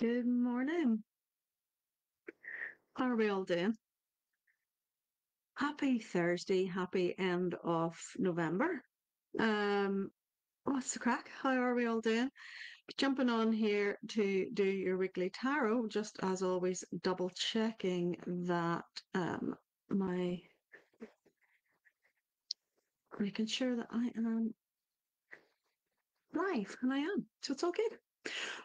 Good morning. How are we all doing? Happy Thursday, happy end of November. Um, what's the crack? How are we all doing? Jumping on here to do your weekly tarot, just as always, double checking that my making sure that I am live, and I am. So it's all good.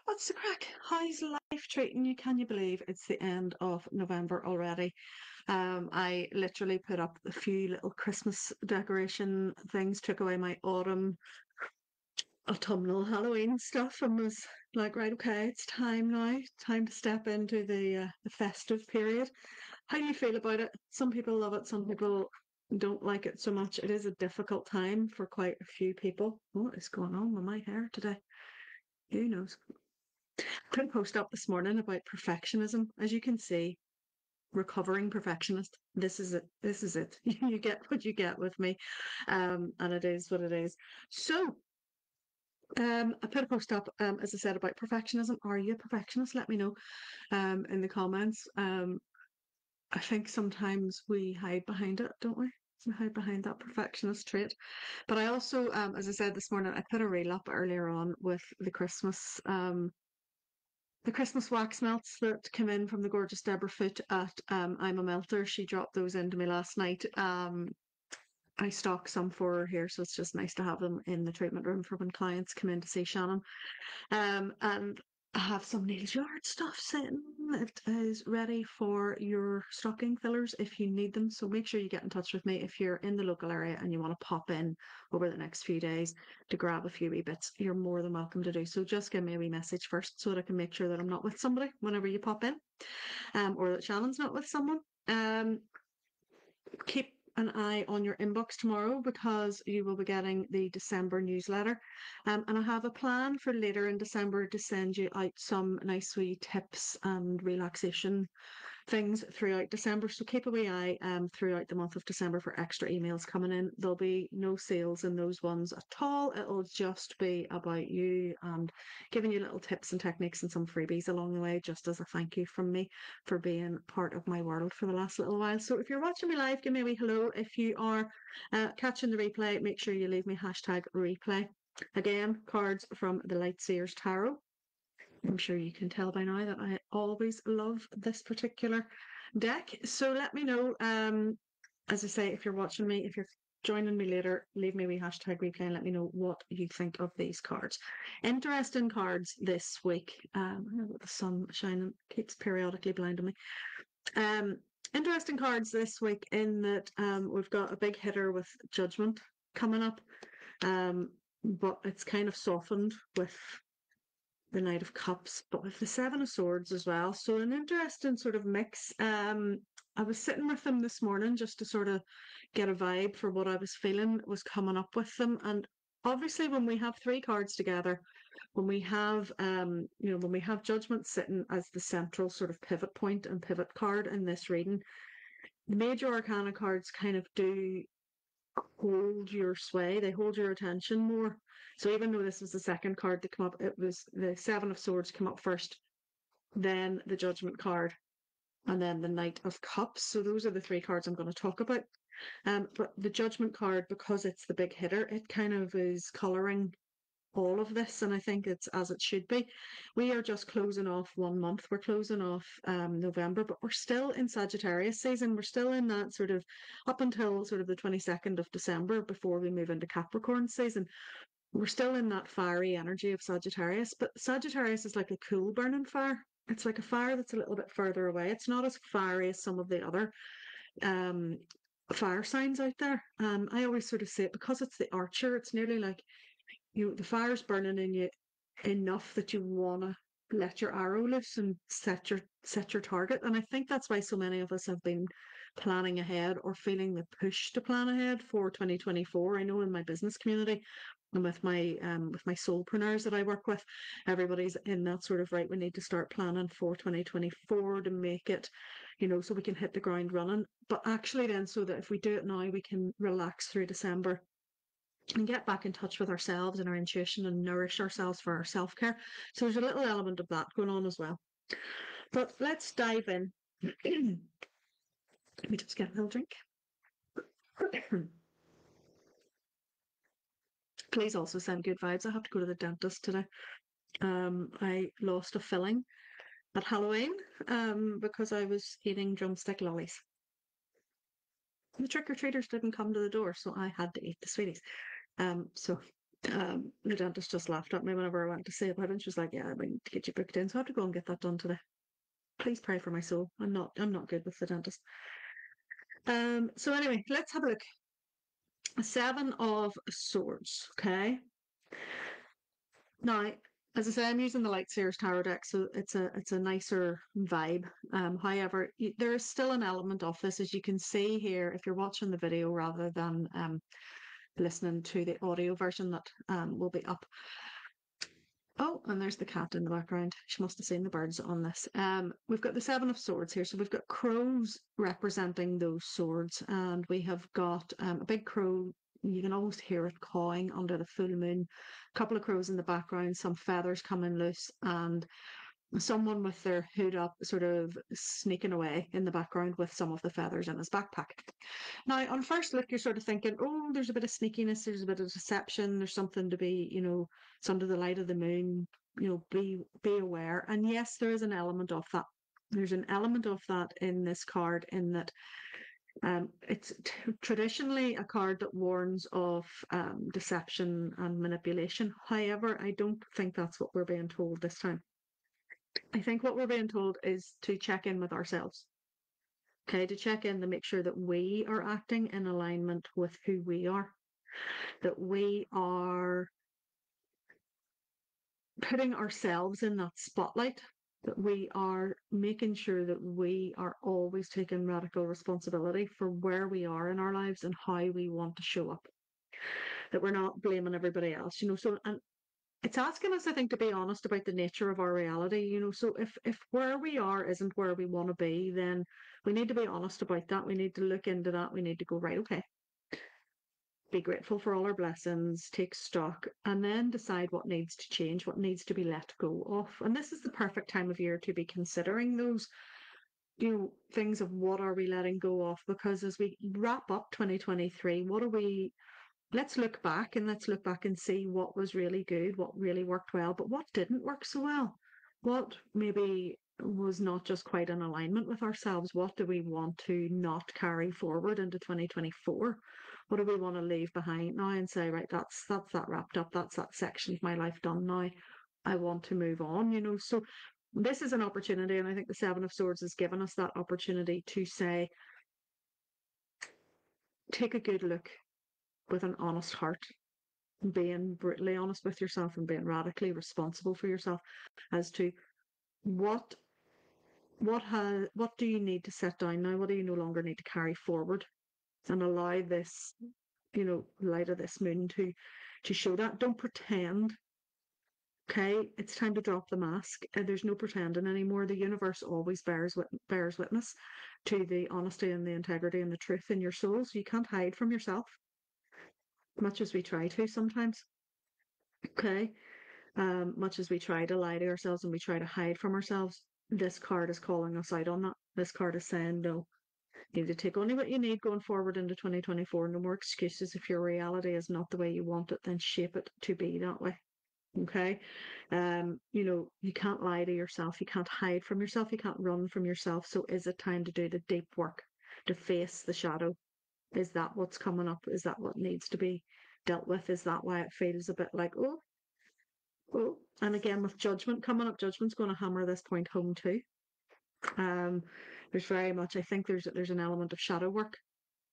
What's the crack? How's life treating you? Can you believe it's the end of November already? I literally put up a few little Christmas decoration things, took away my autumn autumnal Halloween stuff, and was like, right, okay, it's time now. Time to step into the festive period. How do you feel about it? Some people love it, some people don't like it so much. It is a difficult time for quite a few people. What is going on with my hair today? Who knows? I put a post up this morning about perfectionism. As you can see, recovering perfectionist. This is it. This is it. You get what you get with me. And it is what it is. So, I put a post up, as I said, about perfectionism. Are you a perfectionist? Let me know, in the comments. I think sometimes we hide behind it, don't we? We hide behind that perfectionist trait. But I also, as I said this morning, I put a reel up earlier on with the Christmas wax melts that came in from the gorgeous Deborah Foot at I'm a Melter. She dropped those into me last night. I stock some for her here, so it's just nice to have them in the treatment room for when clients come in to see Shannon. And I have some nails yard stuff sitting. It is ready for your stocking fillers if you need them. So make sure you get in touch with me if you're in the local area and you want to pop in over the next few days to grab a few wee bits. You're more than welcome to do so. Just give me a wee message first so that I can make sure that I'm not with somebody whenever you pop in, or that Shannon's not with someone. Keep an eye on your inbox tomorrow because you will be getting the December newsletter. And I have a plan for later in December to send you out some nice wee tips and relaxation things throughout December. So keep a wee eye throughout the month of December for extra emails coming in. There'll be no sales in those ones at all. It'll just be about you and giving you little tips and techniques and some freebies along the way, just as a thank you from me for being part of my world for the last little while. So if you're watching me live, give me a wee hello. If you are catching the replay, make sure you leave me hashtag replay. Again, cards from the Lightseers Tarot. I'm sure you can tell by now that I always love this particular deck. So let me know, as I say, if you're watching me, if you're joining me later, leave me a wee hashtag replay and let me know what you think of these cards. Interesting cards this week. The sun shining keeps periodically blinding me. Um, Interesting cards this week in that we've got a big hitter with Judgement coming up. But it's kind of softened with the Knight of Cups, but with the Seven of Swords as well. So an interesting sort of mix. I was sitting with them this morning just to sort of get a vibe for what I was feeling was coming up with them. And obviously when we have three cards together, when we have when we have Judgment sitting as the central sort of pivot point and pivot card in this reading, the major arcana cards kind of do hold your sway, they hold your attention more. So even though this was the second card to come up, it was the Seven of Swords come up first, then the Judgment card, and then the Knight of Cups. So those are the three cards I'm going to talk about. But the Judgment card, because it's the big hitter, it kind of is colouring all of this, and I think it's as it should be. We are just closing off 1 month. We're closing off November, but we're still in Sagittarius season. We're still in that sort of up until sort of the 22nd of December before we move into Capricorn season. We're still in that fiery energy of Sagittarius, but Sagittarius is like a cool burning fire. It's like a fire that's a little bit further away. It's not as fiery as some of the other um, fire signs out there. I always sort of say it because it's the archer. It's nearly like the fire's burning in you enough that you want to let your arrow loose and set your target. And I think that's why so many of us have been planning ahead or feeling the push to plan ahead for 2024. I know in my business community and with my soulpreneurs that I work with, everybody's in that sort of right. We need to start planning for 2024 to make it, so we can hit the ground running. But actually, then, so that if we do it now, we can relax through December and get back in touch with ourselves and our intuition and nourish ourselves for our self care. So there's a little element of that going on as well. But let's dive in. Let me just get a little drink. Please also send good vibes. I have to go to the dentist today. I lost a filling at Halloween because I was eating drumstick lollies. The trick or treaters didn't come to the door, so I had to eat the sweeties. So the dentist just laughed at me whenever I went to say about it. And she was like, "Yeah, I need to get you booked in, so I have to go and get that done today. Please pray for my soul. I'm not good with the dentist." So anyway, let's have a look. A seven of swords. Okay. Now, as I say, I'm using the Lightseers Tarot deck, so it's a nicer vibe. However, there is still an element of this, as you can see here, if you're watching the video rather than listening to the audio version that will be up. Oh, and there's the cat in the background. She must have seen the birds on this. We've got the Seven of Swords here. So we've got crows representing those swords, and we have got a big crow. You can almost hear it cawing under the full moon. A couple of crows in the background, some feathers coming loose, and someone with their hood up, sort of sneaking away in the background with some of the feathers in his backpack. Now, on first look, you're sort of thinking, oh, there's a bit of sneakiness, there's a bit of deception, there's something to be, it's under the light of the moon, be aware. And yes, there is an element of that. There's an element of that in this card, in that it's traditionally a card that warns of deception and manipulation. However, I don't think that's what we're being told this time. I think what we're being told is to check in with ourselves. Okay, to check in to make sure that we are acting in alignment with who we are, that we are putting ourselves in that spotlight, that we are making sure that we are always taking radical responsibility for where we are in our lives and how we want to show up, that we're not blaming everybody else, So, and it's asking us, I think, to be honest about the nature of our reality, So if where we are isn't where we want to be, then we need to be honest about that. We need to look into that. We need to go, right, okay, be grateful for all our blessings, take stock, and then decide what needs to change, what needs to be let go of. And this is the perfect time of year to be considering those, things of what are we letting go of? Because as we wrap up 2023, let's look back, and let's look back and see what was really good, what really worked well, but what didn't work so well. What maybe was not just quite in alignment with ourselves. What do we want to not carry forward into 2024? What do we want to leave behind now and say, right, that's that wrapped up. That's that section of my life done now. I want to move on, So this is an opportunity, and I think the Seven of Swords has given us that opportunity to say, take a good look with an honest heart, being brutally honest with yourself and being radically responsible for yourself as to what what do you need to set down now, what do you no longer need to carry forward, and allow this, light of this moon to show that. Don't pretend. Okay, it's time to drop the mask. There's no pretending anymore. The universe always bears witness to the honesty and the integrity and the truth in your soul, so you can't hide from yourself, much as we try to sometimes. Okay, much as we try to lie to ourselves and we try to hide from ourselves, this card is calling us out on that. This card is saying, no, you need to take only what you need going forward into 2024. No more excuses. If your reality is not the way you want it, then shape it to be that way. Okay. You can't lie to yourself. You can't hide from yourself. You can't run from yourself. So is it time to do the deep work, to face the shadow? Is that what's coming up? Is that what needs to be dealt with? Is that why it feels a bit like, oh, and again, with Judgment coming up, Judgment's going to hammer this point home too. Um, there's very much, I think there's an element of shadow work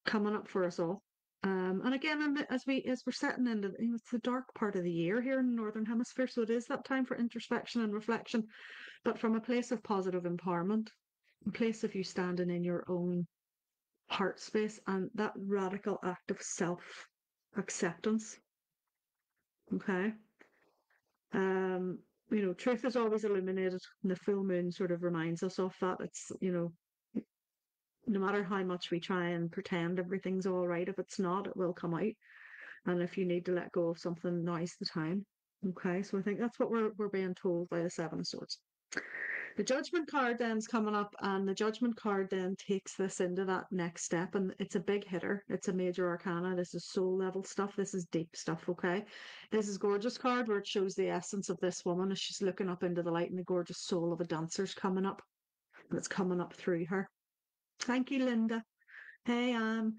coming up for us all. And again, as we're setting into, it's the dark part of the year here in the Northern Hemisphere, so it is that time for introspection and reflection, but from a place of positive empowerment, a place of you standing in your own heart space, and that radical act of self acceptance. Okay. Um, truth is always illuminated, and the full moon sort of reminds us of that. It's, no matter how much we try and pretend everything's all right, if it's not, it will come out. And if you need to let go of something, now's the time. Okay, so I think that's what we're being told by the Seven of Swords. The judgment card then's coming up, and the judgment card then takes this into that next step, and it's a big hitter. It's a major arcana. This is soul level stuff. This is deep stuff. Okay, this is gorgeous card where it shows the essence of this woman as she's looking up into the light, and the gorgeous soul of a dancer's coming up, and it's coming up through her. Thank you, Linda. Hey, Anne.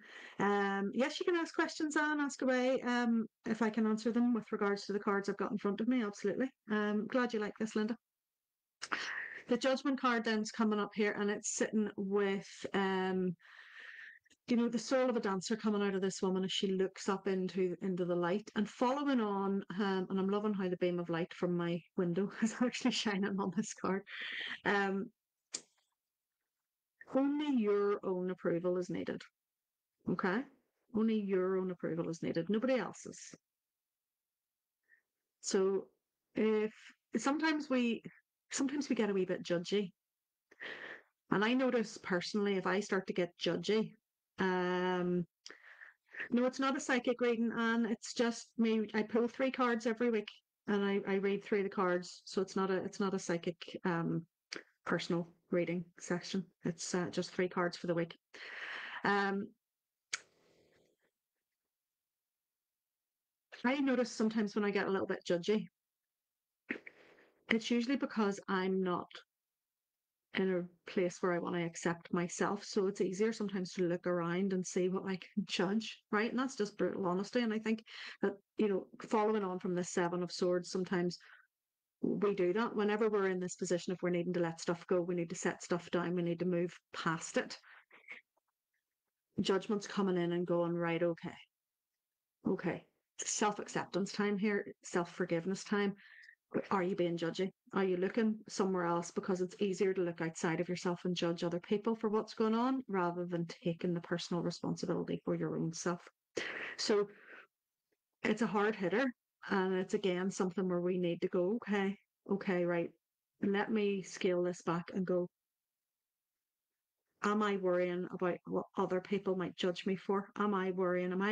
Yes, you can ask questions, Anne. Ask away. If I can answer them with regards to the cards I've got in front of me, absolutely. Glad you like this, Linda. The judgment card then's coming up here, and it's sitting with the soul of a dancer coming out of this woman as she looks up into the light and following on. And I'm loving how the beam of light from my window is actually shining on this card. Um, Only your own approval is needed. Okay, only your own approval is needed. Nobody else's. So if sometimes we sometimes we get a wee bit judgy. And I notice personally, if I start to get judgy, um, no, it's not a psychic reading, and it's just me. I pull three cards every week, and I read through the cards. So it's not a psychic personal reading session. It's just three cards for the week. Um, I notice sometimes when I get a little bit judgy, it's usually because I'm not in a place where I want to accept myself. So it's easier sometimes to look around and see what I can judge, right? And that's just brutal honesty. And I think that, following on from this Seven of Swords, sometimes we do that whenever we're in this position. If we're needing to let stuff go, we need to set stuff down, we need to move past it. Judgment's coming in and going, right, okay, okay. Self acceptance time here, self forgiveness time. Are you being judgy? Are you looking somewhere else? Because it's easier to look outside of yourself and judge other people for what's going on rather than taking the personal responsibility for your own self. So it's a hard hitter. And it's again something where we need to go, okay, okay, right. Let me scale this back and go, am I worrying about what other people might judge me for? Am I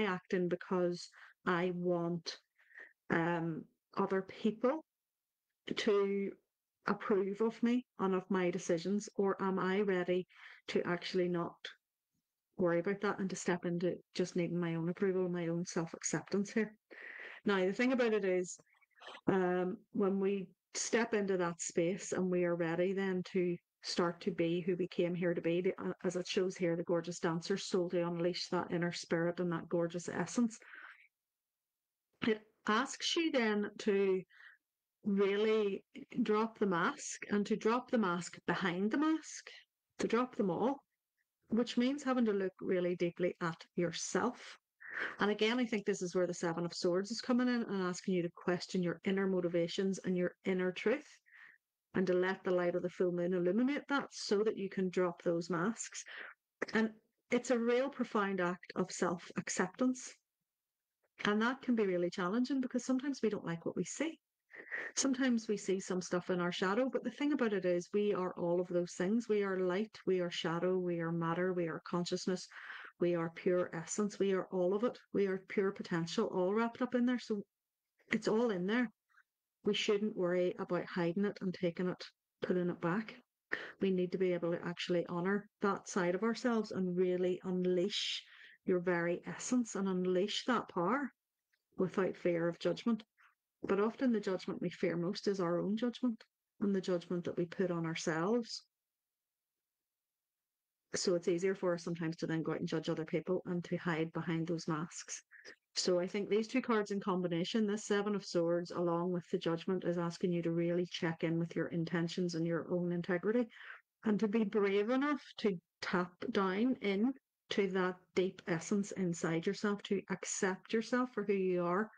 acting because I want other people to approve of me and of my decisions, or am I ready to actually not worry about that and to step into just needing my own approval, my own self acceptance here? Now, the thing about it is, when we step into that space and we are ready then to start to be who we came here to be, as it shows here, the gorgeous dancer soul to unleash that inner spirit and that gorgeous essence, it asks you then to really drop the mask and to drop the mask behind the mask, to drop them all, which means having to look really deeply at yourself. And again, I think this is where the Seven of Swords is coming in and asking you to question your inner motivations and your inner truth and to let the light of the full moon illuminate that so that you can drop those masks. And it's a real profound act of self acceptance. And that can be really challenging because sometimes we don't like what we see. Sometimes we see some stuff in our shadow, but the thing about it is we are all of those things. We are light, we are shadow, we are matter, we are consciousness, we are pure essence, we are all of it. We are pure potential, all wrapped up in there. So it's all in there. We shouldn't worry about hiding it and taking it, putting it back. We need to be able to actually honor that side of ourselves and really unleash your very essence and unleash that power without fear of judgment. But often the judgment we fear most is our own judgment and the judgment that we put on ourselves. So it's easier for us sometimes to then go out and judge other people and to hide behind those masks. So I think these two cards in combination, this Seven of Swords, along with the Judgment, is asking you to really check in with your intentions and your own integrity and to be brave enough to tap down in to that deep essence inside yourself, to accept yourself for who you are,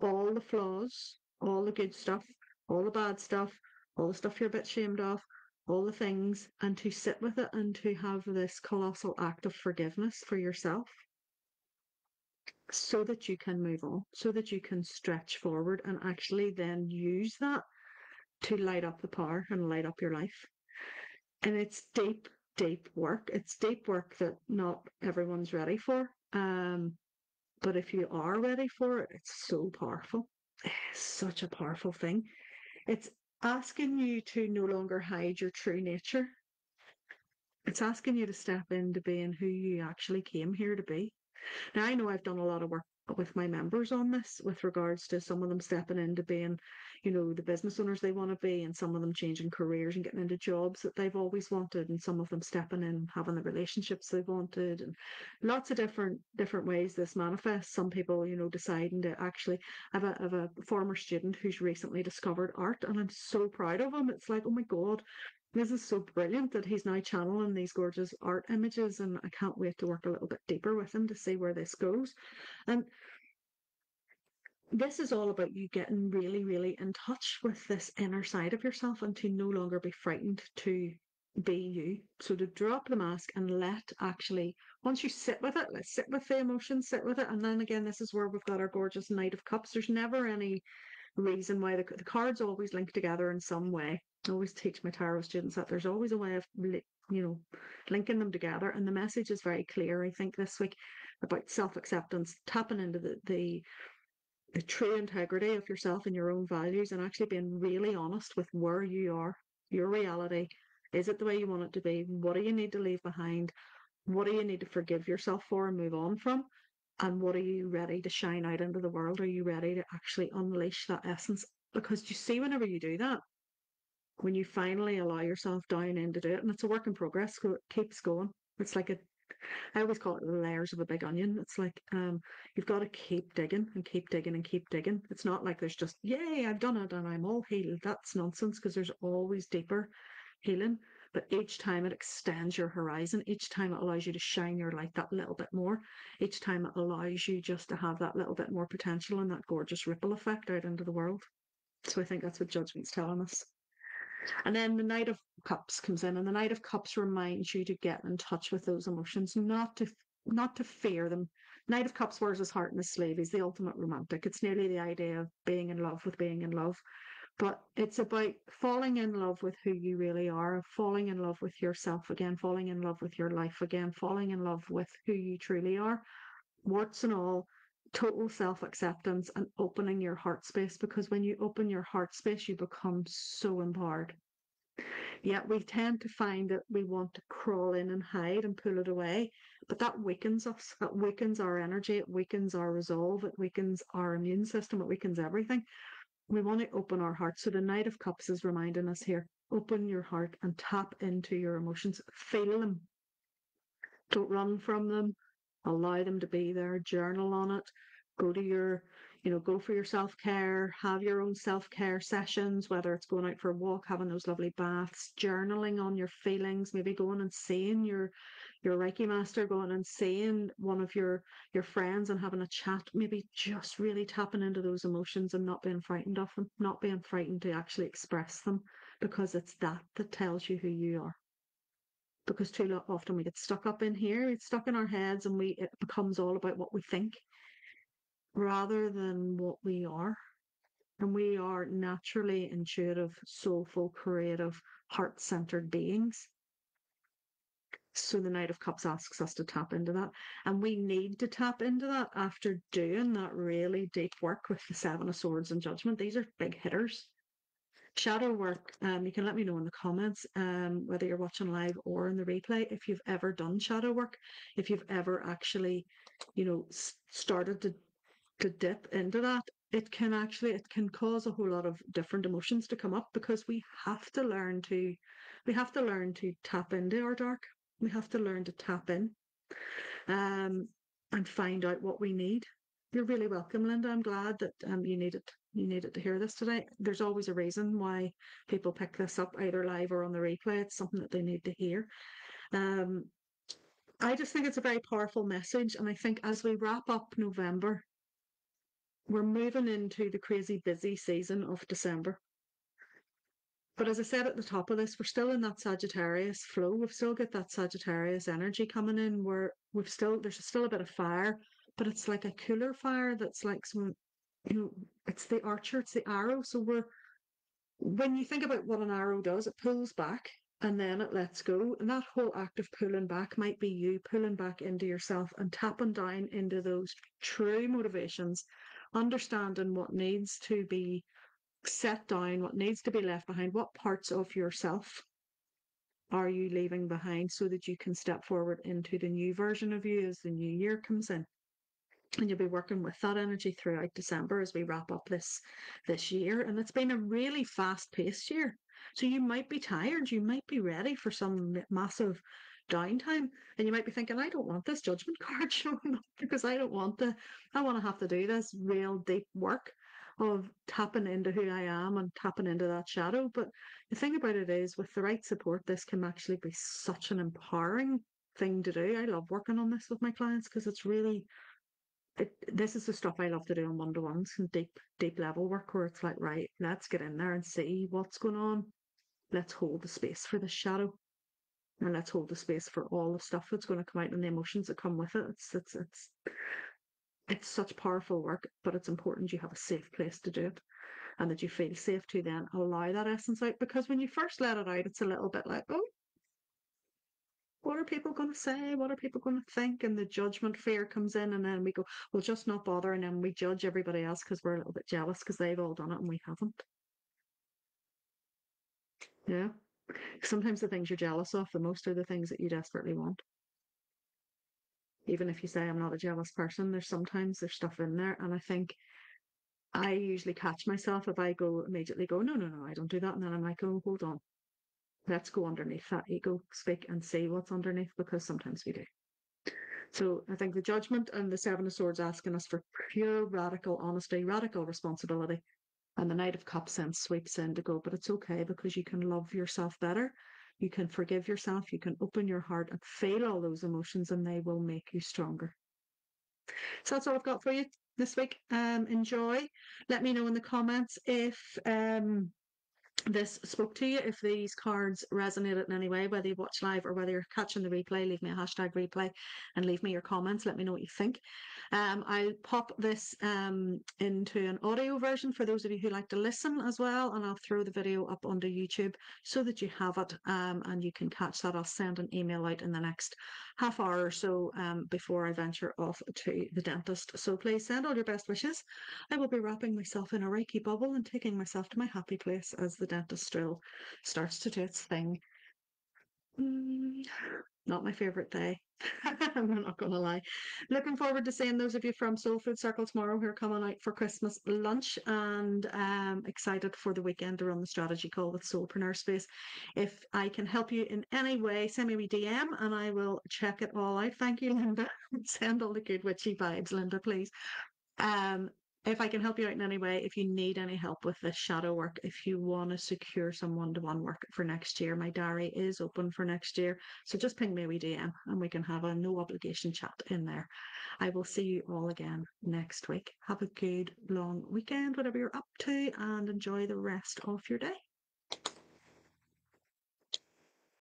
all the flaws, all the good stuff, all the bad stuff, all the stuff you're a bit ashamed of, all the things, and to sit with it and to have this colossal act of forgiveness for yourself so that you can move on, so that you can stretch forward and actually then use that to light up the power and light up your life. And it's deep, deep work. It's deep work that not everyone's ready for. But if you are ready for it, it's so powerful. It's such a powerful thing. It's asking you to no longer hide your true nature. It's asking you to step into being who you actually came here to be. Now, I know I've done a lot of work with my members on this with regards to some of them stepping into being, the business owners they want to be, and some of them changing careers and getting into jobs that they've always wanted, and some of them stepping in, having the relationships they wanted, and lots of different ways this manifests. Some people, deciding to actually have a former student who's recently discovered art, and I'm so proud of him. It's like, oh my God, this is so brilliant that he's now channeling these gorgeous art images, and I can't wait to work a little bit deeper with him to see where this goes. And this is all about you getting really, really in touch with this inner side of yourself and to no longer be frightened to be you. So to drop the mask and let actually, once you sit with it, let's sit with the emotion, sit with it. And then again, this is where we've got our gorgeous Knight of Cups. There's never any reason why the cards always link together in some way. I always teach my tarot students that there's always a way of linking them together, and the message is very clear. I think this week about self-acceptance, tapping into the true integrity of yourself and your own values, and actually being really honest with where you are, your reality. Is it the way you want it to be? What do you need to leave behind? What do you need to forgive yourself for and move on from? And what are you ready to shine out into the world? Are you ready to actually unleash that essence? Because you see, whenever you do that, when you finally allow yourself down in to do it, and it's a work in progress, so it keeps going. It's like I always call it the layers of a big onion. It's like you've got to keep digging and keep digging and keep digging. It's not like there's just, yay, I've done it and I'm all healed. That's nonsense, because there's always deeper healing. But each time it extends your horizon, each time it allows you to shine your light that little bit more, each time it allows you just to have that little bit more potential and that gorgeous ripple effect out into the world. So I think that's what Judgment's telling us. And then the Knight of Cups comes in, and the Knight of Cups reminds you to get in touch with those emotions, not to fear them. Knight of Cups wears his heart in his sleeve. He's the ultimate romantic. It's nearly the idea of being in love with being in love. But it's about falling in love with who you really are, falling in love with yourself again, falling in love with your life again, falling in love with who you truly are, warts and all, total self acceptance, and opening your heart space. Because when you open your heart space, you become so empowered. Yet we tend to find that we want to crawl in and hide and pull it away, but that weakens us. It weakens our energy. It weakens our resolve. It weakens our immune system. It weakens everything. We want to open our heart. So the Knight of Cups is reminding us here, open your heart and tap into your emotions. Feel them. Don't run from them. Allow them to be there. Journal on it. Go to go for your self care. Have your own self care sessions, whether it's going out for a walk, having those lovely baths, journaling on your feelings, maybe going and seeing your Reiki master, going and seeing one of your friends and having a chat, maybe just really tapping into those emotions and not being frightened of them, not being frightened to actually express them, because it's that tells you who you are. Because too often we get stuck up in here, it's stuck in our heads, and it becomes all about what we think rather than what we are. And we are naturally intuitive, soulful, creative, heart-centered beings. So the Knight of Cups asks us to tap into that. And we need to tap into that after doing that really deep work with the Seven of Swords and Judgment. These are big hitters. Shadow work, you can let me know in the comments, whether you're watching live or in the replay, if you've ever done shadow work, if you've ever actually, started to dip into that. It can cause a whole lot of different emotions to come up, because we have to learn to tap into our dark. We have to learn to tap in, um, and find out what we need. You're really welcome, Linda. I'm glad that you needed to hear this today. There's always a reason why people pick this up either live or on the replay. It's something that they need to hear. Um, I just think it's a very powerful message, and I think as we wrap up November, we're moving into the crazy busy season of December. But as I said at the top of this, we're still in that Sagittarius flow. We've still got that Sagittarius energy coming in, where there's still a bit of fire, but it's like a cooler fire that's like it's the archer, it's the arrow. So when you think about what an arrow does, it pulls back and then it lets go. And that whole act of pulling back might be you pulling back into yourself and tapping down into those true motivations, understanding what needs to be Set down what needs to be left behind. What parts of yourself are you leaving behind so that you can step forward into the new version of you as the new year comes in? And you'll be working with that energy throughout December as we wrap up this year. And it's been a really fast paced year. So you might be tired, you might be ready for some massive downtime, and you might be thinking, I don't want this judgment card showing up because I want to have to do this real deep work of tapping into who I am and tapping into that shadow. But the thing about it is, with the right support, this can actually be such an empowering thing to do. I love working on this with my clients because it's really this is the stuff I love to do on one-to-ones and deep level work where it's like, right, let's get in there and see what's going on. Let's hold the space for the shadow, and let's hold the space for all the stuff that's going to come out and the emotions that come with it. It's such powerful work, but it's important you have a safe place to do it and that you feel safe to then allow that essence out, because when you first let it out, it's a little bit like, oh, what are people going to say? What are people going to think? And the judgment fear comes in, and then we go, we'll just not bother. And then we judge everybody else because we're a little bit jealous because they've all done it and we haven't. Yeah. Sometimes the things you're jealous of the most are the things that you desperately want. Even if you say, I'm not a jealous person, there's stuff in there. And I think I usually catch myself if I go immediately go, no, no, no, I don't do that. And then I'm like, oh, hold on. Let's go underneath that ego speak and see what's underneath, because sometimes we do. So I think the judgment and the Seven of Swords asking us for pure radical honesty, radical responsibility. And the Knight of Cups then sweeps in to go, but it's okay because you can love yourself better. You can forgive yourself. You can open your heart and feel all those emotions, and they will make you stronger. So that's all I've got for you this week. Enjoy. Let me know in the comments if this spoke to you, if these cards resonated in any way, whether you watch live or whether you're catching the replay. Leave me a hashtag replay and leave me your comments. Let me know what you think. I'll pop this into an audio version for those of you who like to listen as well, and I'll throw the video up onto YouTube so that you have it and you can catch that. I'll send an email out in the next half hour or so before I venture off to the dentist. So please send all your best wishes. I will be wrapping myself in a Reiki bubble and taking myself to my happy place as the dentist drill starts to do its thing. Not my favourite day. I'm not going to lie. Looking forward to seeing those of you from Soul Food Circle tomorrow who are coming out for Christmas lunch, and excited for the weekend to run the strategy call with Soulpreneur Space. If I can help you in any way, send me a DM and I will check it all out. Thank you, Linda. Send all the good witchy vibes, Linda, please. Um, if I can help you out in any way, if you need any help with this shadow work, if you want to secure some one-to-one work for next year, my diary is open for next year. So just ping me a wee DM and we can have a no obligation chat in there. I will see you all again next week. Have a good long weekend, whatever you're up to, and enjoy the rest of your day.